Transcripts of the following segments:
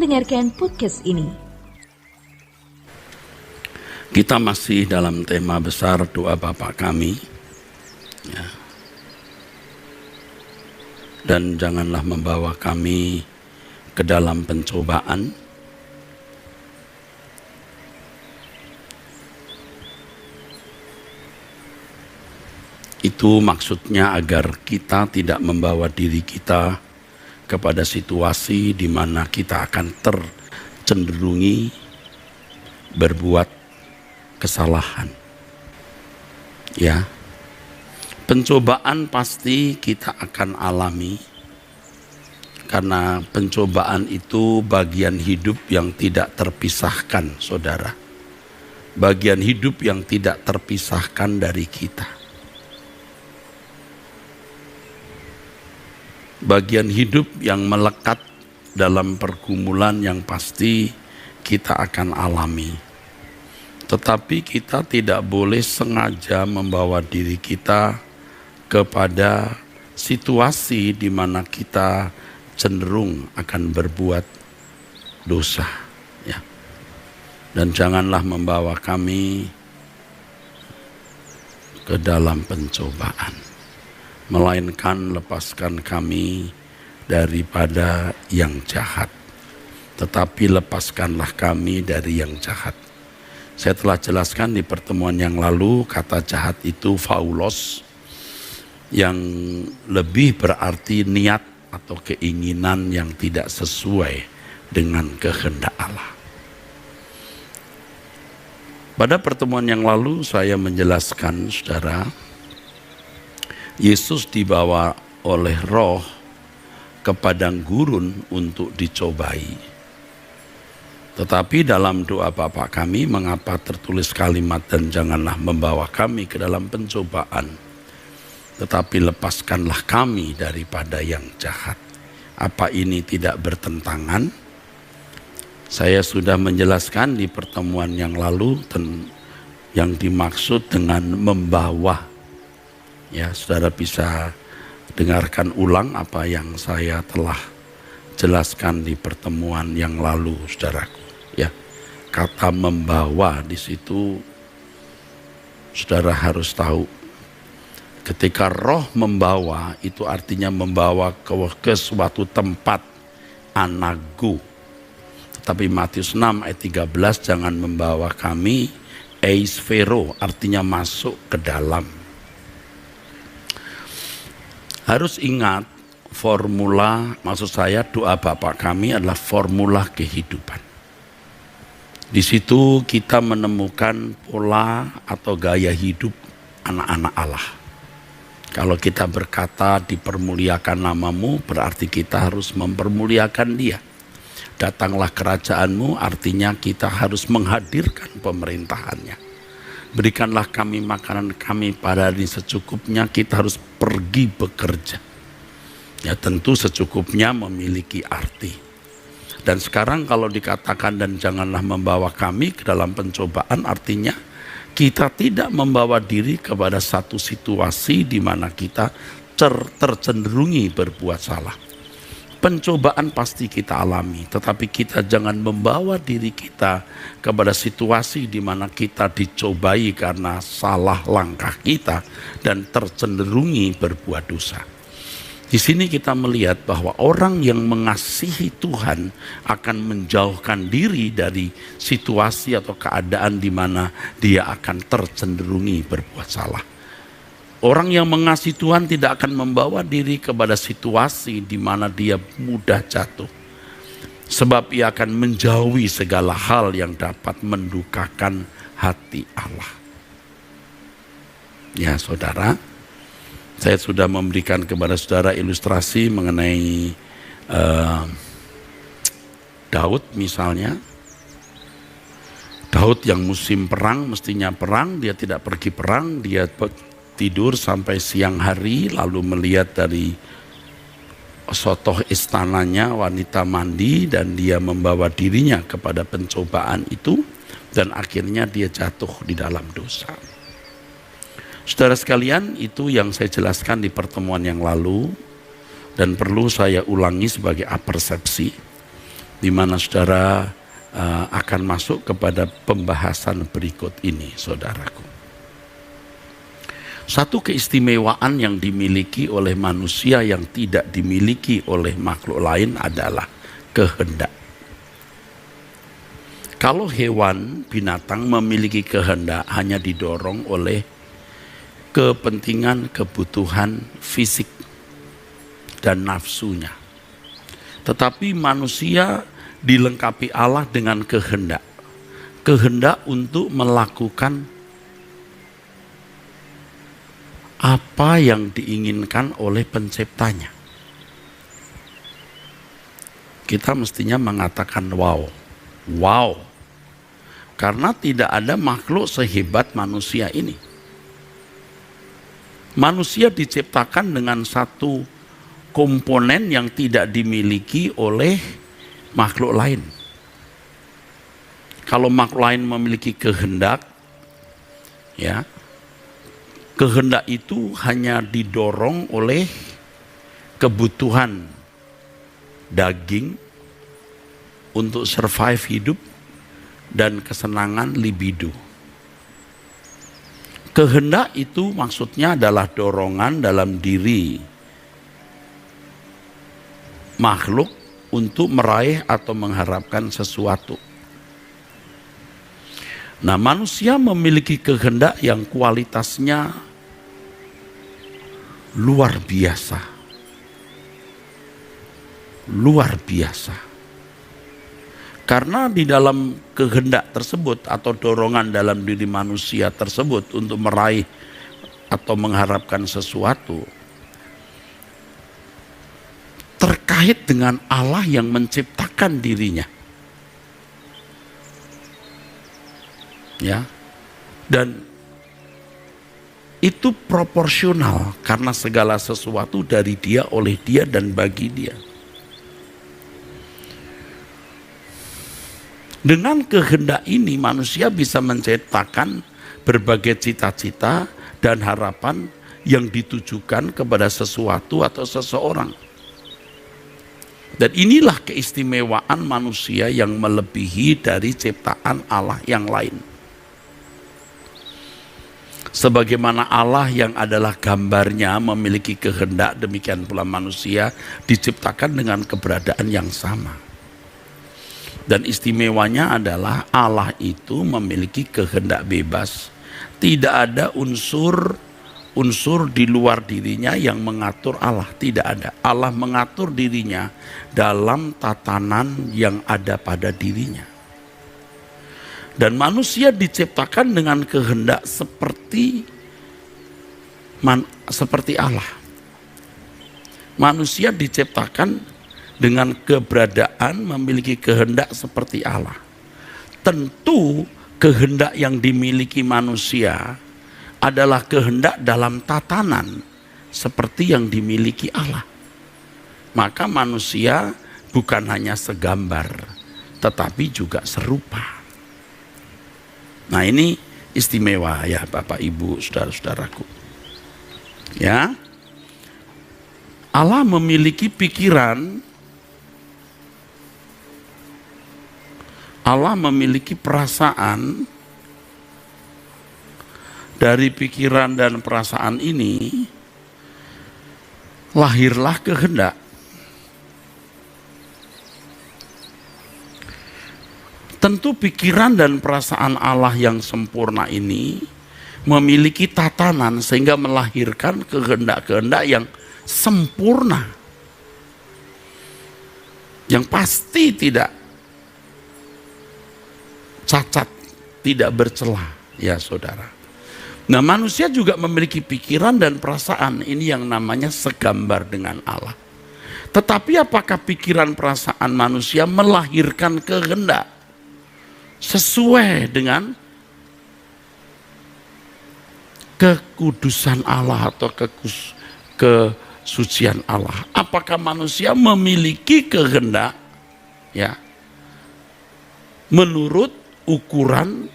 mendengarkan podcast ini. Kita masih dalam tema besar doa Bapa kami. Ya. Dan janganlah membawa kami ke dalam pencobaan. Itu maksudnya agar kita tidak membawa diri kita kepada situasi di mana kita akan tercenderungi berbuat kesalahan. Ya. Pencobaan pasti kita akan alami. Karena pencobaan itu bagian hidup yang tidak terpisahkan, Saudara. Bagian hidup yang tidak terpisahkan dari kita. Bagian hidup yang melekat dalam pergumulan yang pasti kita akan alami. Tetapi kita tidak boleh sengaja membawa diri kita kepada situasi di mana kita cenderung akan berbuat dosa. Ya. Dan janganlah membawa kami ke dalam pencobaan. Melainkan lepaskan kami daripada yang jahat. Tetapi lepaskanlah kami dari yang jahat. Saya telah jelaskan di pertemuan yang lalu, kata jahat itu faulos, yang lebih berarti niat atau keinginan yang tidak sesuai dengan kehendak Allah. Pada pertemuan yang lalu saya menjelaskan, Saudara, Yesus dibawa oleh Roh ke padang gurun untuk dicobai. Tetapi dalam doa Bapa kami, mengapa tertulis kalimat dan janganlah membawa kami ke dalam pencobaan, tetapi lepaskanlah kami daripada yang jahat. Apa ini tidak bertentangan? Saya sudah menjelaskan di pertemuan yang lalu yang dimaksud dengan membawa. Ya, Saudara bisa dengarkan ulang apa yang saya telah jelaskan di pertemuan yang lalu, Saudaraku. Ya, kata membawa di situ, Saudara harus tahu. Ketika Roh membawa, itu artinya membawa ke suatu tempat, anago. Tetapi Matius 6 ayat 13, jangan membawa kami eisfero, artinya masuk ke dalam. Harus ingat, formula, maksud saya doa Bapa kami adalah formula kehidupan. Di situ kita menemukan pola atau gaya hidup anak-anak Allah. Kalau kita berkata dipermuliakan namamu, berarti kita harus mempermuliakan Dia. Datanglah kerajaanmu, artinya kita harus menghadirkan pemerintahannya. Berikanlah kami makanan kami pada hari secukupnya, kita harus pergi bekerja. Ya, tentu secukupnya memiliki arti. Dan sekarang kalau dikatakan dan janganlah membawa kami ke dalam pencobaan, artinya kita tidak membawa diri kepada satu situasi di mana kita tercenderungi berbuat salah. Pencobaan pasti kita alami, tetapi kita jangan membawa diri kita kepada situasi di mana kita dicobai karena salah langkah kita dan tercenderungi berbuat dosa. Di sini kita melihat bahwa orang yang mengasihi Tuhan akan menjauhkan diri dari situasi atau keadaan di mana dia akan tercenderungi berbuat salah. Orang yang mengasihi Tuhan tidak akan membawa diri kepada situasi di mana dia mudah jatuh. Sebab ia akan menjauhi segala hal yang dapat mendukakan hati Allah. Ya, Saudara, saya sudah memberikan kepada Saudara ilustrasi mengenai Daud misalnya. Daud yang musim perang, mestinya perang, dia tidak pergi perang, dia tidur sampai siang hari, lalu melihat dari sotoh istananya wanita mandi dan dia membawa dirinya kepada pencobaan itu dan akhirnya dia jatuh di dalam dosa. Saudara sekalian, itu yang saya jelaskan di pertemuan yang lalu dan perlu saya ulangi sebagai apersepsi di mana saudara akan masuk kepada pembahasan berikut ini, saudaraku. Satu keistimewaan yang dimiliki oleh manusia yang tidak dimiliki oleh makhluk lain adalah kehendak. Kalau hewan, binatang memiliki kehendak hanya didorong oleh kepentingan, kebutuhan fisik dan nafsunya. Tetapi manusia dilengkapi Allah dengan kehendak. Kehendak untuk melakukan apa yang diinginkan oleh penciptanya. Kita mestinya mengatakan wow. Wow. Karena tidak ada makhluk sehebat manusia ini. Manusia diciptakan dengan satu komponen yang tidak dimiliki oleh makhluk lain. Kalau makhluk lain memiliki kehendak, ya, kehendak itu hanya didorong oleh kebutuhan daging untuk survive hidup dan kesenangan libido. Kehendak itu maksudnya adalah dorongan dalam diri makhluk untuk meraih atau mengharapkan sesuatu. Nah, manusia memiliki kehendak yang kualitasnya luar biasa. Luar biasa. Karena di dalam kehendak tersebut atau dorongan dalam diri manusia tersebut untuk meraih atau mengharapkan sesuatu terkait dengan Allah yang menciptakan dirinya. Ya. Dan itu proporsional karena segala sesuatu dari Dia, oleh Dia, dan bagi Dia. Dengan kehendak ini manusia bisa menciptakan berbagai cita-cita dan harapan yang ditujukan kepada sesuatu atau seseorang. Dan inilah keistimewaan manusia yang melebihi dari ciptaan Allah yang lain. Sebagaimana Allah yang adalah gambarnya memiliki kehendak, demikian pula manusia diciptakan dengan keberadaan yang sama. Dan istimewanya adalah Allah itu memiliki kehendak bebas. Tidak ada unsur di luar dirinya yang mengatur Allah. Tidak ada. Allah mengatur dirinya dalam tatanan yang ada pada dirinya. Dan manusia diciptakan dengan kehendak seperti Allah. Manusia diciptakan dengan keberadaan memiliki kehendak seperti Allah. Tentu kehendak yang dimiliki manusia adalah kehendak dalam tatanan seperti yang dimiliki Allah. Maka manusia bukan hanya segambar, tetapi juga serupa. Nah, ini istimewa ya Bapak Ibu, saudara-saudaraku. Ya. Allah memiliki pikiran, Allah memiliki perasaan. Dari pikiran dan perasaan ini lahirlah kehendak. Tentu pikiran dan perasaan Allah yang sempurna ini memiliki tatanan sehingga melahirkan kehendak-kehendak yang sempurna, yang pasti tidak cacat, tidak bercelah, ya saudara. Nah, manusia juga memiliki pikiran dan perasaan, ini yang namanya segambar dengan Allah. Tetapi apakah pikiran perasaan manusia melahirkan kehendak sesuai dengan kekudusan Allah atau kesucian Allah? Apakah manusia memiliki kehendak ya menurut ukuran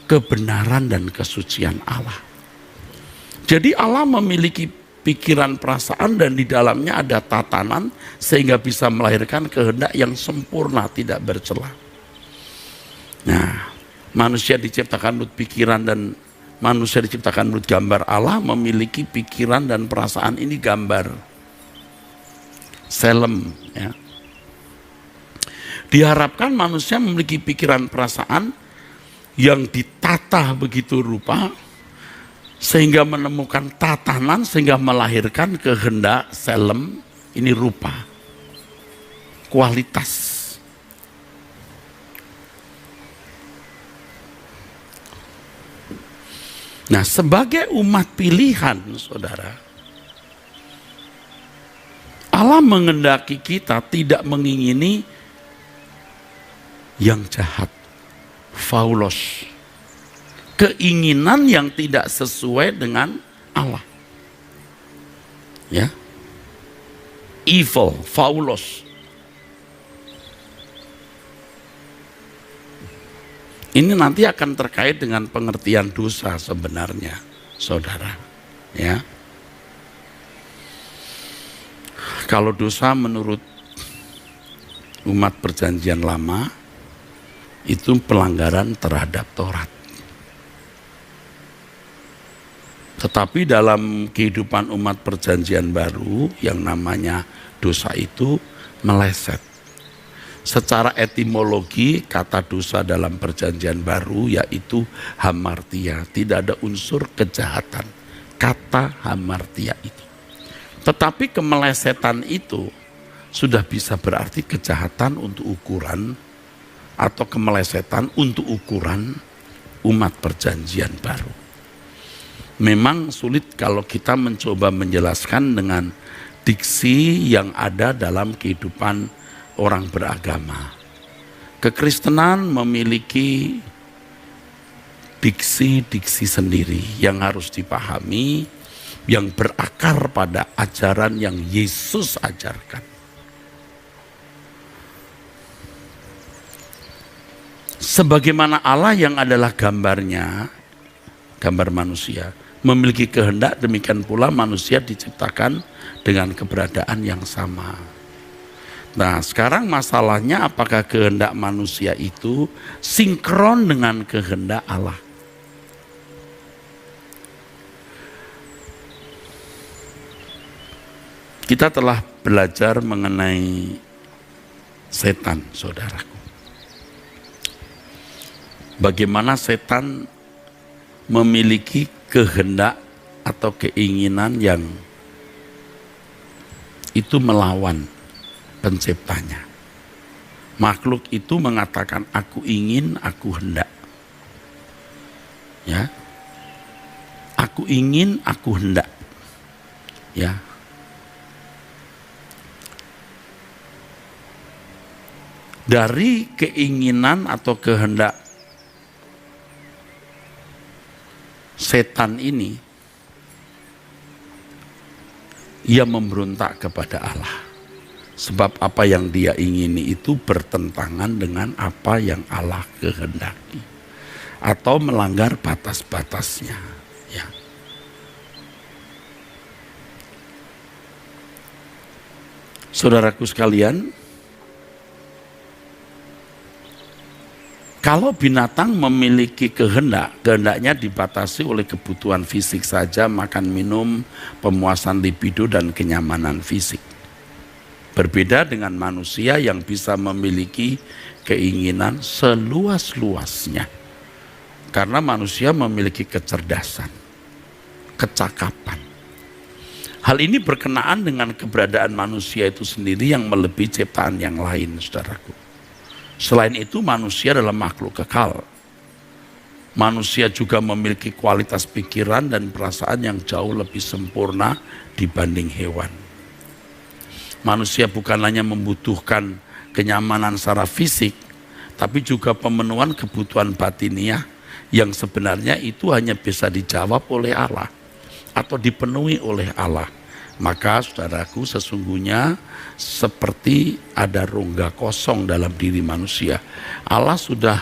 kebenaran dan kesucian Allah? Jadi Allah memiliki pikiran, perasaan, dan di dalamnya ada tatanan sehingga bisa melahirkan kehendak yang sempurna, tidak bercela. Nah, manusia diciptakan menurut pikiran dan manusia diciptakan menurut gambar Allah, memiliki pikiran dan perasaan ini gambar selem, ya. Diharapkan manusia memiliki pikiran perasaan yang ditata begitu rupa sehingga menemukan tatanan sehingga melahirkan kehendak selem ini rupa, kualitas. Nah, sebagai umat pilihan, saudara, Allah mengendaki kita tidak mengingini yang jahat, faulos, keinginan yang tidak sesuai dengan Allah. Ya. Evil, faulos. Ini nanti akan terkait dengan pengertian dosa sebenarnya, saudara. Ya. Kalau dosa menurut umat perjanjian lama itu pelanggaran terhadap Taurat. Tetapi dalam kehidupan umat perjanjian baru yang namanya dosa itu meleset. Secara etimologi kata dosa dalam perjanjian baru yaitu hamartia, tidak ada unsur kejahatan. Kata hamartia itu. Tetapi kemelesetan itu sudah bisa berarti kejahatan untuk ukuran atau kemelesetan untuk ukuran umat perjanjian baru. Memang sulit kalau kita mencoba menjelaskan dengan diksi yang ada dalam kehidupan orang beragama. Kekristenan memiliki diksi-diksi sendiri yang harus dipahami, yang berakar pada ajaran yang Yesus ajarkan. Sebagaimana Allah yang adalah gambarnya, gambar manusia, memiliki kehendak, demikian pula manusia diciptakan dengan keberadaan yang sama. Nah, sekarang masalahnya apakah kehendak manusia itu sinkron dengan kehendak Allah? Kita telah belajar mengenai setan, saudaraku. Bagaimana setan memiliki kehendak atau keinginan yang itu melawan penciptanya. Makhluk itu mengatakan aku ingin, aku hendak. Ya. Aku ingin, aku hendak. Ya. Dari keinginan atau kehendak setan ini, ia memberontak kepada Allah. Sebab apa yang dia ingini itu bertentangan dengan apa yang Allah kehendaki. Atau melanggar batas-batasnya. Ya. Saudaraku sekalian, kalau binatang memiliki kehendaknya dibatasi oleh kebutuhan fisik saja, makan minum, pemuasan libido dan kenyamanan fisik. Berbeda dengan manusia yang bisa memiliki keinginan seluas-luasnya. Karena manusia memiliki kecerdasan, kecakapan. Hal ini berkenaan dengan keberadaan manusia itu sendiri yang melebihi ciptaan yang lain, saudaraku. Selain itu manusia adalah makhluk kekal. Manusia juga memiliki kualitas pikiran dan perasaan yang jauh lebih sempurna dibanding hewan. Manusia bukan hanya membutuhkan kenyamanan secara fisik, tapi juga pemenuhan kebutuhan batiniah yang sebenarnya itu hanya bisa dijawab oleh Allah atau dipenuhi oleh Allah. Maka saudaraku, sesungguhnya seperti ada rongga kosong dalam diri manusia. Allah sudah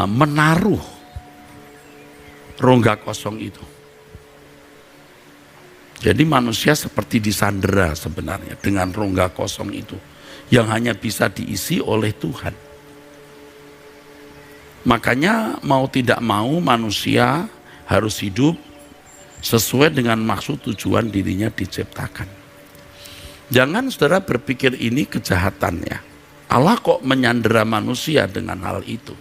menaruh rongga kosong itu. Jadi manusia seperti disandera sebenarnya dengan rongga kosong itu, yang hanya bisa diisi oleh Tuhan. Makanya mau tidak mau manusia harus hidup sesuai dengan maksud tujuan dirinya diciptakan. Jangan saudara berpikir ini kejahatan ya. Allah kok menyandera manusia dengan hal itu.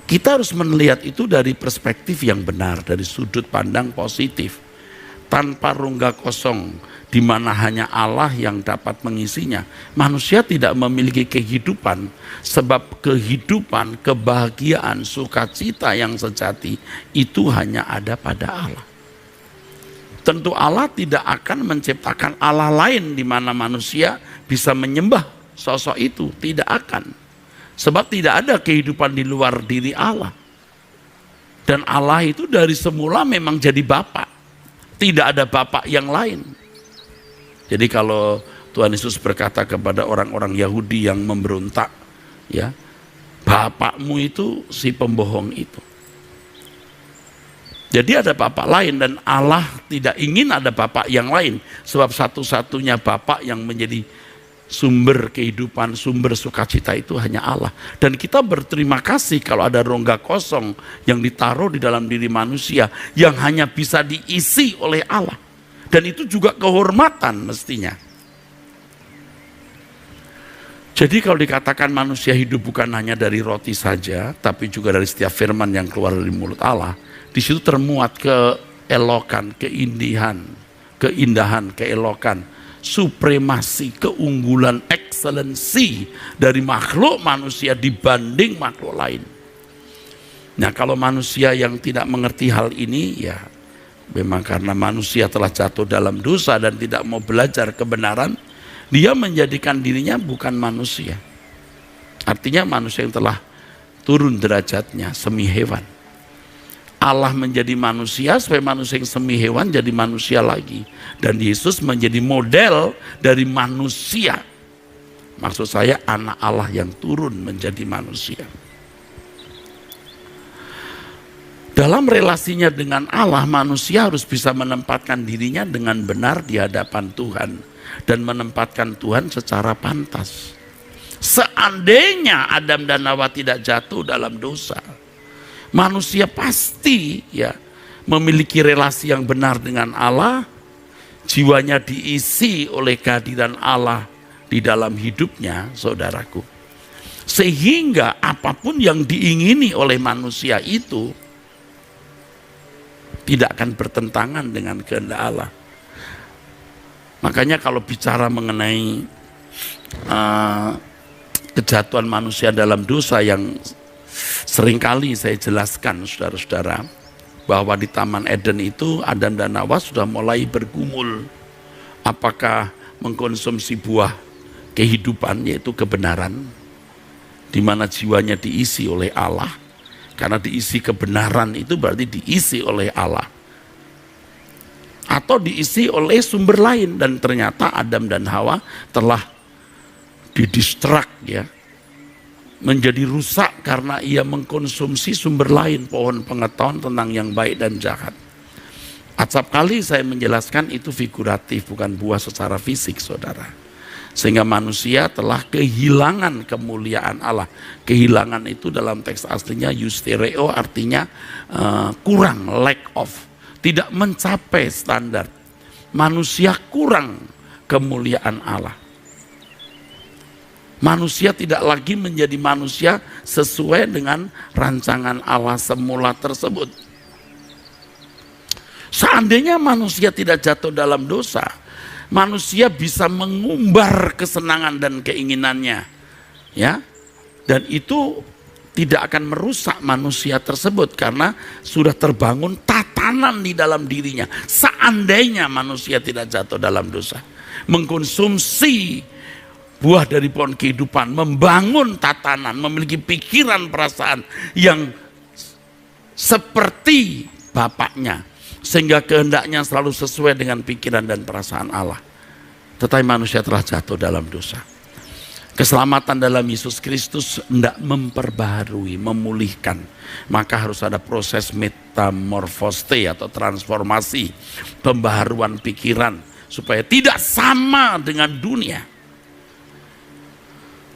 Kita harus melihat itu dari perspektif yang benar, dari sudut pandang positif. Tanpa rongga kosong, di mana hanya Allah yang dapat mengisinya, manusia tidak memiliki kehidupan, sebab kehidupan, kebahagiaan, sukacita yang sejati itu hanya ada pada Allah. Tentu Allah tidak akan menciptakan Allah lain di mana manusia bisa menyembah sosok itu, tidak akan. Sebab tidak ada kehidupan di luar diri Allah. Dan Allah itu dari semula memang jadi Bapa. Tidak ada Bapa yang lain. Jadi kalau Tuhan Yesus berkata kepada orang-orang Yahudi yang memberontak, ya, bapakmu itu si pembohong itu. Jadi ada Bapa lain, dan Allah tidak ingin ada Bapa yang lain. Sebab satu-satunya Bapa yang menjadi sumber kehidupan, sumber sukacita itu hanya Allah. Dan kita berterima kasih kalau ada rongga kosong yang ditaruh di dalam diri manusia yang hanya bisa diisi oleh Allah. Dan itu juga kehormatan mestinya. Jadi kalau dikatakan manusia hidup bukan hanya dari roti saja, tapi juga dari setiap firman yang keluar dari mulut Allah, di situ termuat keelokan, keindahan, keelokan, supremasi, keunggulan, excellency dari makhluk manusia dibanding makhluk lain. Nah, kalau manusia yang tidak mengerti hal ini, ya memang karena manusia telah jatuh dalam dosa dan tidak mau belajar kebenaran, dia menjadikan dirinya bukan manusia. Artinya manusia yang telah turun derajatnya, semi hewan. Allah menjadi manusia supaya manusia yang semi hewan jadi manusia lagi. Dan Yesus menjadi model dari manusia. Maksud saya anak Allah yang turun menjadi manusia. Dalam relasinya dengan Allah, manusia harus bisa menempatkan dirinya dengan benar di hadapan Tuhan. Dan menempatkan Tuhan secara pantas. Seandainya Adam dan Hawa tidak jatuh dalam dosa, manusia pasti ya memiliki relasi yang benar dengan Allah, jiwanya diisi oleh kehadiran Allah di dalam hidupnya, saudaraku. Sehingga apapun yang diingini oleh manusia itu tidak akan bertentangan dengan kehendak Allah. Makanya kalau bicara mengenai kejatuhan manusia dalam dosa yang seringkali saya jelaskan saudara-saudara, bahwa di Taman Eden itu Adam dan Hawa sudah mulai bergumul apakah mengkonsumsi buah kehidupan, yaitu kebenaran, di mana jiwanya diisi oleh Allah. Karena diisi kebenaran itu berarti diisi oleh Allah, atau diisi oleh sumber lain. Dan ternyata Adam dan Hawa telah didistrak ya, menjadi rusak karena ia mengkonsumsi sumber lain, pohon pengetahuan tentang yang baik dan jahat. Acap kali saya menjelaskan itu figuratif, bukan buah secara fisik, saudara. Sehingga manusia telah kehilangan kemuliaan Allah. Kehilangan itu dalam teks aslinya eustereo, artinya kurang, lack of, tidak mencapai standar. Manusia kurang kemuliaan Allah. Manusia tidak lagi menjadi manusia sesuai dengan rancangan Allah semula tersebut. Seandainya manusia tidak jatuh dalam dosa, manusia bisa mengumbar kesenangan dan keinginannya, ya, dan itu tidak akan merusak manusia tersebut karena sudah terbangun tatanan di dalam dirinya. Seandainya manusia tidak jatuh dalam dosa, mengkonsumsi buah dari pohon kehidupan, membangun tatanan, memiliki pikiran perasaan yang seperti Bapaknya, sehingga kehendaknya selalu sesuai dengan pikiran dan perasaan Allah. Tetapi manusia telah jatuh dalam dosa. Keselamatan dalam Yesus Kristus tidak memperbaharui, memulihkan. Maka harus ada proses metamorfose atau transformasi, pembaharuan pikiran, supaya tidak sama dengan dunia.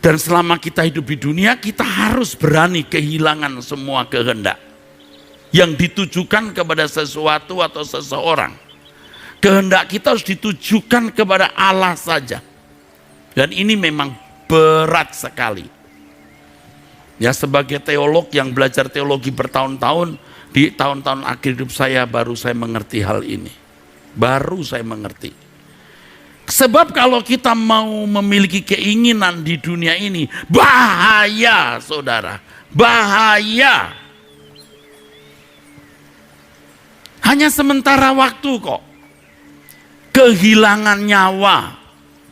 Dan selama kita hidup di dunia, kita harus berani kehilangan semua kehendak yang ditujukan kepada sesuatu atau seseorang. Kehendak kita harus ditujukan kepada Allah saja. Dan ini memang berat sekali. Ya, sebagai teolog yang belajar teologi bertahun-tahun, di tahun-tahun akhir hidup saya baru saya mengerti hal ini. Baru saya mengerti. Sebab kalau kita mau memiliki keinginan di dunia ini, bahaya saudara, bahaya. Hanya sementara waktu kok. Kehilangan nyawa.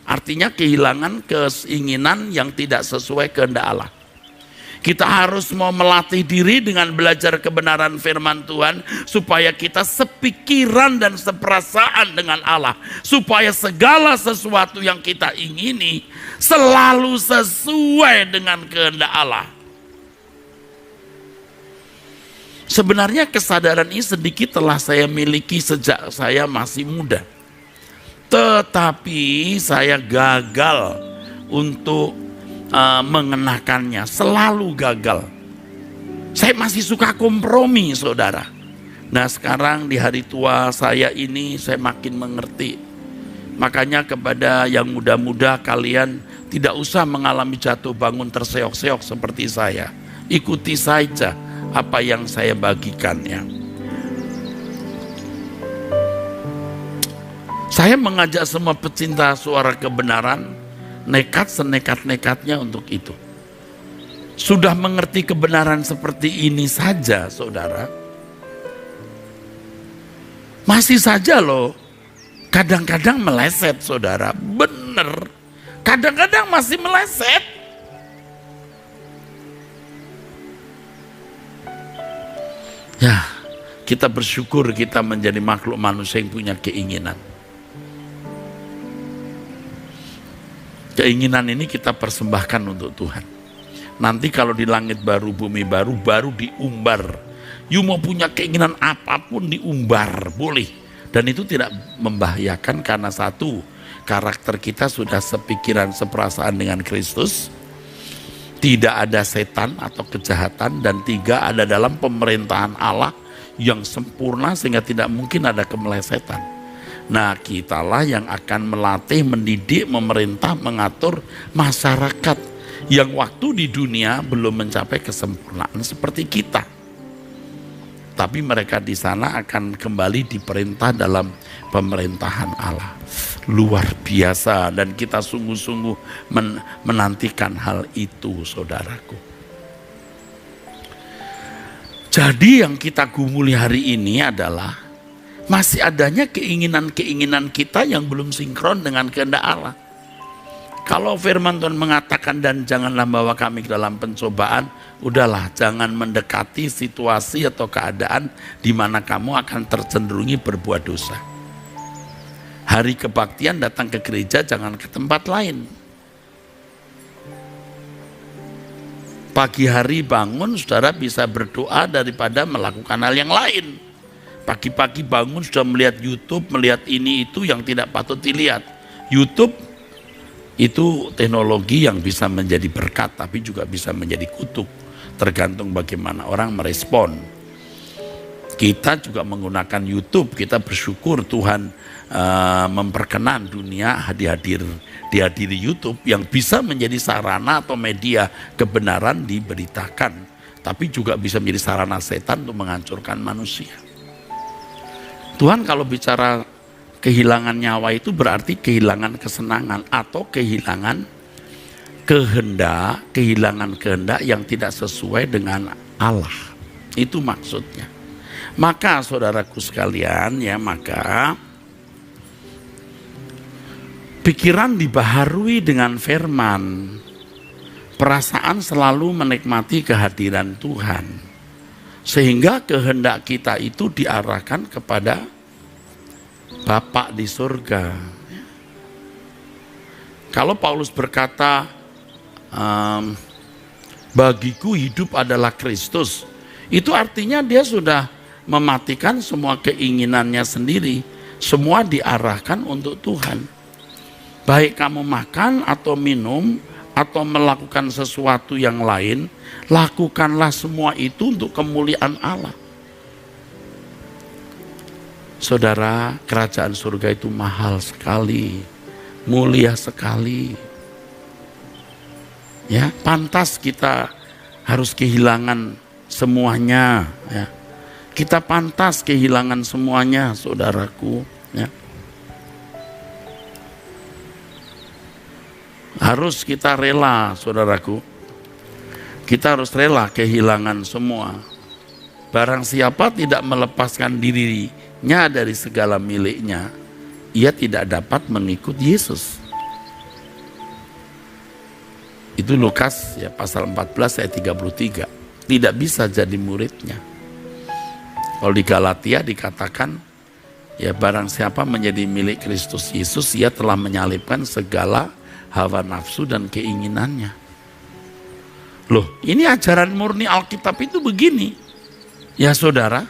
Artinya kehilangan keinginan yang tidak sesuai kehendak Allah. Kita harus mau melatih diri dengan belajar kebenaran firman Tuhan, supaya kita sepikiran dan seperasaan dengan Allah. Supaya segala sesuatu yang kita ingini selalu sesuai dengan kehendak Allah. Sebenarnya kesadaran ini sedikit telah saya miliki sejak saya masih muda. Tetapi saya gagal untuk mengenakannya, selalu gagal. Saya masih suka kompromi saudara. Nah sekarang di hari tua saya ini saya makin mengerti. Makanya kepada yang muda-muda, kalian tidak usah mengalami jatuh bangun terseok-seok seperti saya. Ikuti saja apa yang saya bagikan ya. Saya mengajak semua pecinta suara kebenaran, nekat senekat-nekatnya untuk itu. Sudah mengerti kebenaran seperti ini saja saudara, masih saja loh kadang-kadang meleset saudara. Bener, kadang-kadang masih meleset. Ya, kita bersyukur kita menjadi makhluk manusia yang punya keinginan. Keinginan ini kita persembahkan untuk Tuhan. Nanti kalau di langit baru, bumi baru, baru diumbar. You mau punya keinginan apapun diumbar, boleh. Dan itu tidak membahayakan karena satu, karakter kita sudah sepikiran, seperasaan dengan Kristus. Tidak ada setan atau kejahatan. Dan tiga, ada dalam pemerintahan Allah yang sempurna sehingga tidak mungkin ada kemelesetan. Nah kitalah yang akan melatih, mendidik, memerintah, mengatur masyarakat yang waktu di dunia belum mencapai kesempurnaan seperti kita. Tapi mereka di sana akan kembali diperintah dalam pemerintahan Allah. Luar biasa, dan kita sungguh-sungguh menantikan hal itu saudaraku. Jadi yang kita gumuli hari ini adalah masih adanya keinginan-keinginan kita yang belum sinkron dengan kehendak Allah. Kalau firman Tuhan mengatakan dan janganlah bawa kami ke dalam pencobaan, udahlah jangan mendekati situasi atau keadaan di mana kamu akan tercenderungi berbuat dosa. Hari kebaktian datang ke gereja, jangan ke tempat lain. Pagi hari bangun saudara bisa berdoa daripada melakukan hal yang lain. Pagi-pagi bangun sudah melihat YouTube, melihat ini itu yang tidak patut dilihat. YouTube itu teknologi yang bisa menjadi berkat, tapi juga bisa menjadi kutuk. Tergantung bagaimana orang merespon. Kita juga menggunakan YouTube, kita bersyukur Tuhan memperkenan dunia dihadiri YouTube yang bisa menjadi sarana atau media kebenaran diberitakan. Tapi juga bisa menjadi sarana setan untuk menghancurkan manusia. Tuhan kalau bicara kehilangan nyawa itu berarti kehilangan kesenangan atau kehilangan kehendak yang tidak sesuai dengan Allah. Itu maksudnya. Maka saudaraku sekalian ya, maka pikiran dibaharui dengan firman. Perasaan selalu menikmati kehadiran Tuhan. Sehingga kehendak kita itu diarahkan kepada Bapa di surga. Kalau Paulus berkata, bagiku hidup adalah Kristus, itu artinya dia sudah mematikan semua keinginannya sendiri, semua diarahkan untuk Tuhan. Baik kamu makan atau minum atau melakukan sesuatu yang lain, lakukanlah semua itu untuk kemuliaan Allah. Saudara, kerajaan surga itu mahal sekali, mulia sekali. Ya, pantas kita harus kehilangan semuanya, ya. Kita pantas kehilangan semuanya, saudaraku, ya. Harus kita rela, saudaraku. Kita harus rela kehilangan semua. Barang siapa tidak melepaskan dirinya dari segala miliknya, ia tidak dapat mengikut Yesus. Itu Lukas ya, pasal 14 ayat 33. Tidak bisa jadi muridnya. Kalau di Galatia dikatakan, ya barang siapa menjadi milik Kristus Yesus, ia telah menyalibkan segala hawa nafsu dan keinginannya. Loh, ini ajaran murni Alkitab itu begini. Ya saudara,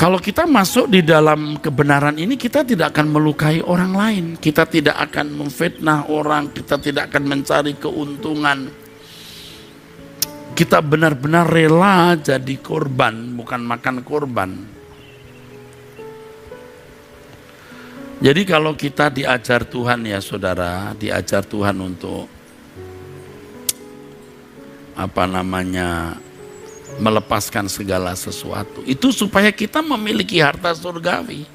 kalau kita masuk di dalam kebenaran ini, kita tidak akan melukai orang lain, kita tidak akan memfitnah orang, kita tidak akan mencari keuntungan. Kita benar-benar rela jadi korban, bukan makan korban. Jadi kalau kita diajar Tuhan ya saudara, diajar Tuhan untuk melepaskan segala sesuatu, itu supaya kita memiliki harta surgawi.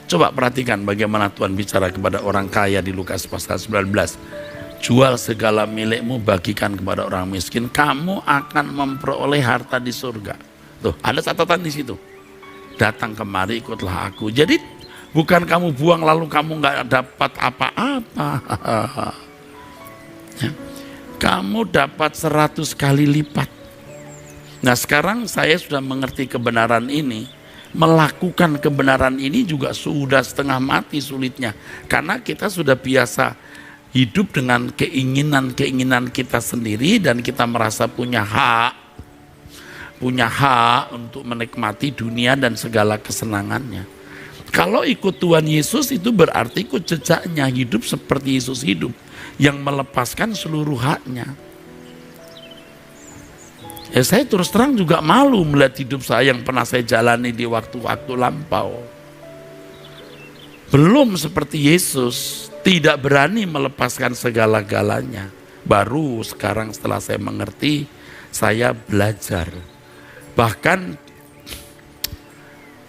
Coba perhatikan bagaimana Tuhan bicara kepada orang kaya di Lukas pasal 19. Jual segala milikmu, bagikan kepada orang miskin, kamu akan memperoleh harta di surga. Tuh, ada catatan di situ. Datang kemari, ikutlah aku. Jadi bukan kamu buang lalu kamu nggak dapat apa-apa. Ya. Kamu dapat 100 kali lipat. Nah sekarang saya sudah mengerti kebenaran ini. Melakukan kebenaran ini juga sudah setengah mati sulitnya. Karena kita sudah biasa hidup dengan keinginan-keinginan kita sendiri dan kita merasa punya hak untuk menikmati dunia dan segala kesenangannya. Kalau ikut Tuhan Yesus itu berarti ikut jejaknya, hidup seperti Yesus hidup, yang melepaskan seluruh haknya. Ya saya terus terang juga malu melihat hidup saya yang pernah saya jalani di waktu-waktu lampau. Belum seperti Yesus, tidak berani melepaskan segala-galanya. Baru sekarang setelah saya mengerti, saya belajar. Bahkan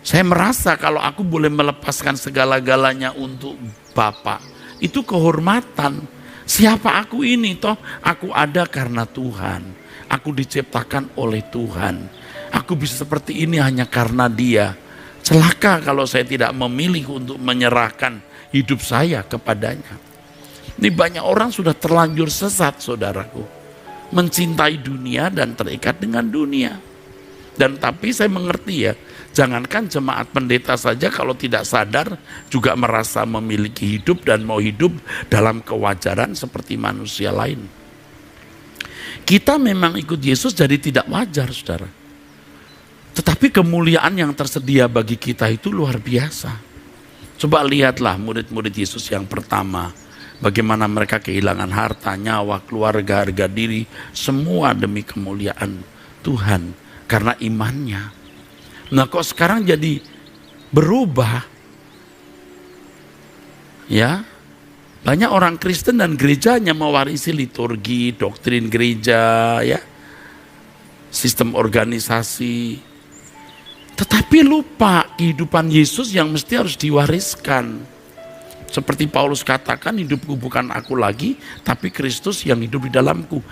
saya merasa kalau aku boleh melepaskan segala-galanya untuk Bapa, itu kehormatan. Siapa aku ini toh? Aku ada karena Tuhan. Aku diciptakan oleh Tuhan. Aku bisa seperti ini hanya karena Dia. Celaka kalau saya tidak memilih untuk menyerahkan hidup saya kepadanya. Ini banyak orang sudah terlanjur sesat, saudaraku. Mencintai dunia dan terikat dengan dunia. Dan tapi saya mengerti ya, jangankan jemaat pendeta saja kalau tidak sadar juga merasa memiliki hidup dan mau hidup dalam kewajaran seperti manusia lain. Kita memang ikut Yesus jadi tidak wajar, saudara. Tetapi kemuliaan yang tersedia bagi kita itu luar biasa. Coba lihatlah murid-murid Yesus yang pertama. Bagaimana mereka kehilangan harta, nyawa, keluarga, harga diri. Semua demi kemuliaan Tuhan. Karena imannya. Nah kok sekarang jadi berubah? Ya, banyak orang Kristen dan gerejanya mewarisi liturgi, doktrin gereja, ya, sistem organisasi. Tetapi lupa kehidupan Yesus yang mesti harus diwariskan. Seperti Paulus katakan, hidupku bukan aku lagi, tapi Kristus yang hidup di dalamku.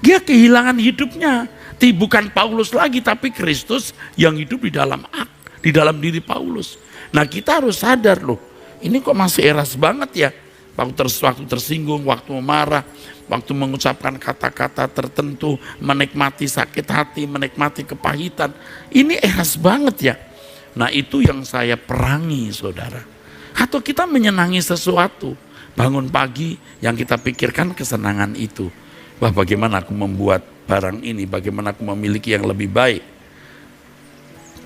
Dia kehilangan hidupnya. Bukan Paulus lagi, tapi Kristus yang hidup di dalam diri Paulus. Nah kita harus sadar loh, ini kok masih eras banget ya. Waktu tersinggung, waktu marah, waktu mengucapkan kata-kata tertentu, menikmati sakit hati, menikmati kepahitan. Ini eras banget ya. Nah itu yang saya perangi, saudara. Atau kita menyenangi sesuatu, Bangun pagi yang kita pikirkan kesenangan itu. Wah, bagaimana aku membuat barang ini, bagaimana aku memiliki yang lebih baik.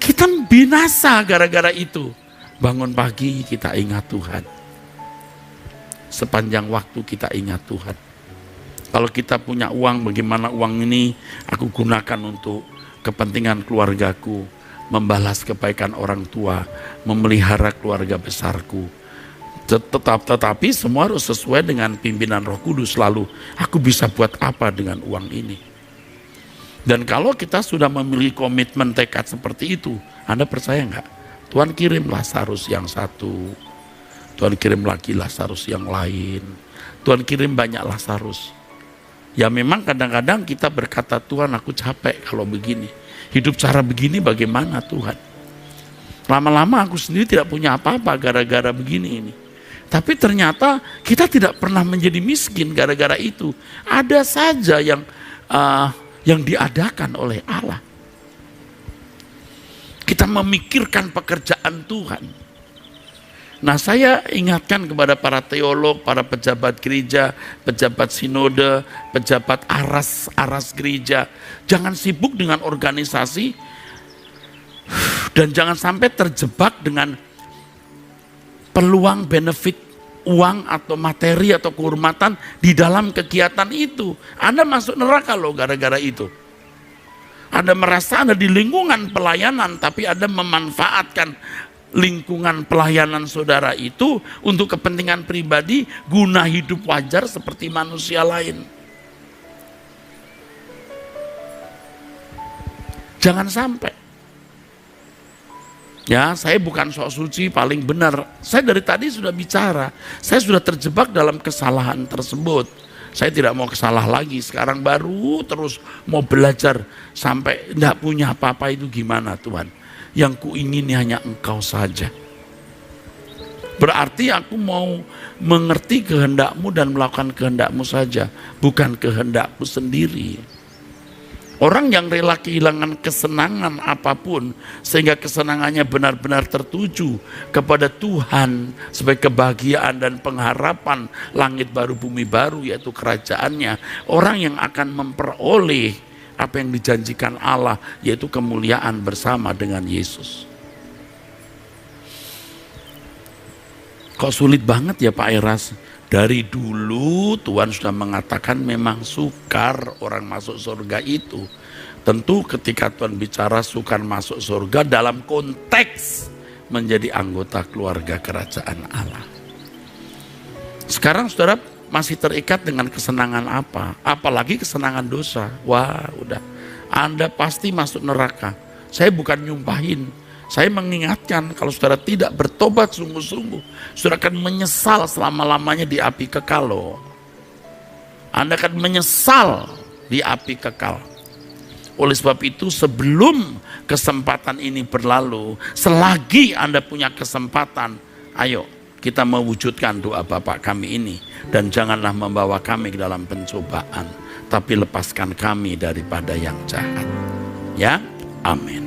Kita binasa gara-gara itu. Bangun pagi kita ingat Tuhan. Sepanjang waktu kita ingat Tuhan. Kalau kita punya uang, bagaimana uang ini aku gunakan untuk kepentingan keluargaku, membalas kebaikan orang tua, memelihara keluarga besarku. Tetapi semua harus sesuai dengan pimpinan Roh Kudus. Lalu aku bisa buat apa dengan uang ini? Dan kalau kita sudah memiliki komitmen tekad seperti itu, Anda percaya nggak? Tuhan kirim Lazarus yang satu, Tuhan kirim lagi Lazarus yang lain, Tuhan kirim banyak Lazarus. Ya memang kadang-kadang kita berkata, Tuhan aku capek kalau begini. Hidup cara begini bagaimana Tuhan? Lama-lama aku sendiri tidak punya apa-apa gara-gara begini ini. Tapi ternyata kita tidak pernah menjadi miskin gara-gara itu. Ada saja yang diadakan oleh Allah. Kita memikirkan pekerjaan Tuhan. Nah, saya ingatkan kepada para teolog, para pejabat gereja, pejabat sinode, pejabat aras gereja, jangan sibuk dengan organisasi dan jangan sampai terjebak dengan peluang benefit uang atau materi atau kehormatan di dalam kegiatan itu. Anda masuk neraka loh gara-gara itu. Anda merasa Anda di lingkungan pelayanan, tapi Anda memanfaatkan lingkungan pelayanan saudara itu untuk kepentingan pribadi, guna hidup wajar seperti manusia lain. Jangan sampai. Ya, saya bukan sok suci paling benar. Saya dari tadi sudah bicara. Saya sudah terjebak dalam kesalahan tersebut. Saya tidak mau kesalah lagi. Sekarang baru terus mau belajar sampai tidak punya apa-apa itu gimana Tuhan? Yang kuingini hanya Engkau saja. Berarti aku mau mengerti kehendak-Mu dan melakukan kehendak-Mu saja, bukan kehendak-Ku sendiri. Orang yang rela kehilangan kesenangan apapun sehingga kesenangannya benar-benar tertuju kepada Tuhan sebagai kebahagiaan dan pengharapan langit baru bumi baru, yaitu kerajaannya, orang yang akan memperoleh apa yang dijanjikan Allah, yaitu kemuliaan bersama dengan Yesus. Kok sulit banget ya Pak Eras? Dari dulu Tuhan sudah mengatakan memang sukar orang masuk surga itu. Tentu ketika Tuhan bicara sukar masuk surga dalam konteks menjadi anggota keluarga kerajaan Allah. Sekarang saudara masih terikat dengan kesenangan apa? Apalagi kesenangan dosa. Wah, udah. Anda pasti masuk neraka. Saya bukan nyumpahin. Saya mengingatkan kalau saudara tidak bertobat sungguh-sungguh, saudara akan menyesal selama-lamanya di api kekal loh. Anda akan menyesal di api kekal. Oleh sebab itu sebelum kesempatan ini berlalu, selagi Anda punya kesempatan, ayo kita mewujudkan doa Bapa kami ini. Dan janganlah membawa kami ke dalam pencobaan, tapi lepaskan kami daripada yang jahat. Ya, amin.